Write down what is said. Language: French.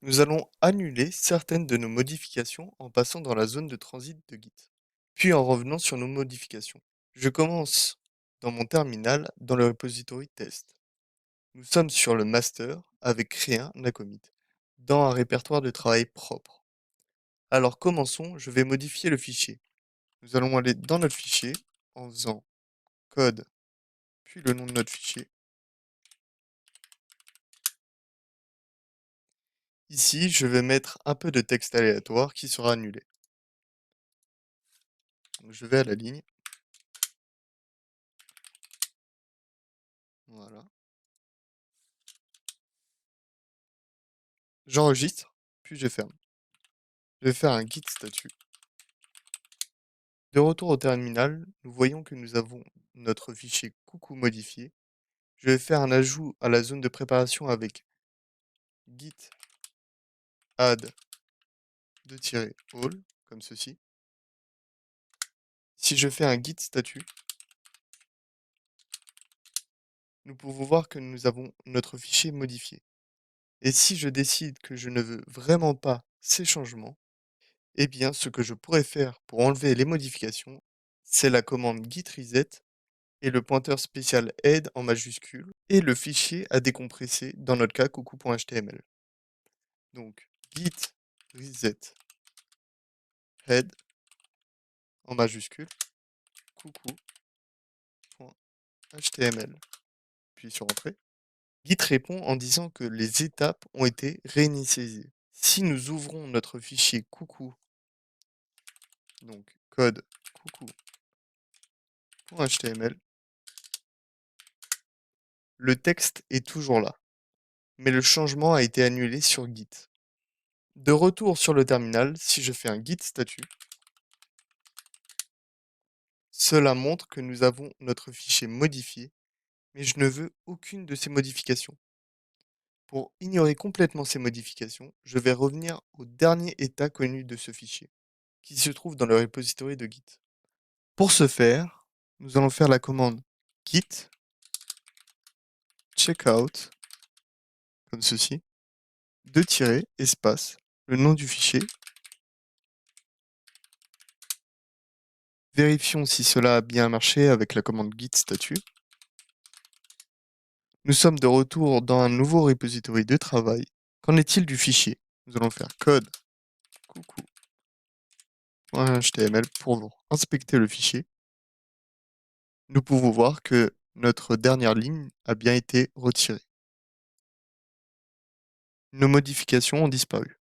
Nous allons annuler certaines de nos modifications en passant dans la zone de transit de Git, puis en revenant sur nos modifications. Je commence dans mon terminal dans le repository test. Nous sommes sur le master avec créer un commit dans un répertoire de travail propre. Alors commençons, je vais modifier le fichier. Nous allons aller dans notre fichier en faisant code, puis le nom de notre fichier. Ici, je vais mettre un peu de texte aléatoire qui sera annulé. Donc, je vais à la ligne. Voilà. J'enregistre, puis je ferme. Je vais faire un git statut. De retour au terminal, nous voyons que nous avons notre fichier coucou modifié. Je vais faire un ajout à la zone de préparation avec git add 2-all, comme ceci. Si je fais un git statut, nous pouvons voir que nous avons notre fichier modifié. Et si je décide que je ne veux vraiment pas ces changements, eh bien, ce que je pourrais faire pour enlever les modifications, c'est la commande git reset et le pointeur spécial head en majuscule et le fichier à décompresser, dans notre cas coucou.html. Donc git reset head en majuscule coucou.html, puis sur entrée. Git répond en disant que les étapes ont été réinitialisées. Si nous ouvrons notre fichier coucou, donc code coucou.html, le texte est toujours là, mais le changement a été annulé sur Git. De retour sur le terminal, si je fais un git statut, cela montre que nous avons notre fichier modifié, mais je ne veux aucune de ces modifications. Pour ignorer complètement ces modifications, je vais revenir au dernier état connu de ce fichier, qui se trouve dans le repository de Git. Pour ce faire, nous allons faire la commande git checkout, comme ceci, espace, le nom du fichier. Vérifions si cela a bien marché avec la commande git statut. Nous sommes de retour dans un nouveau repository de travail. Qu'en est-il du fichier? Nous allons faire code coucou.html pour inspecter le fichier. Nous pouvons voir que notre dernière ligne a bien été retirée. Nos modifications ont disparu.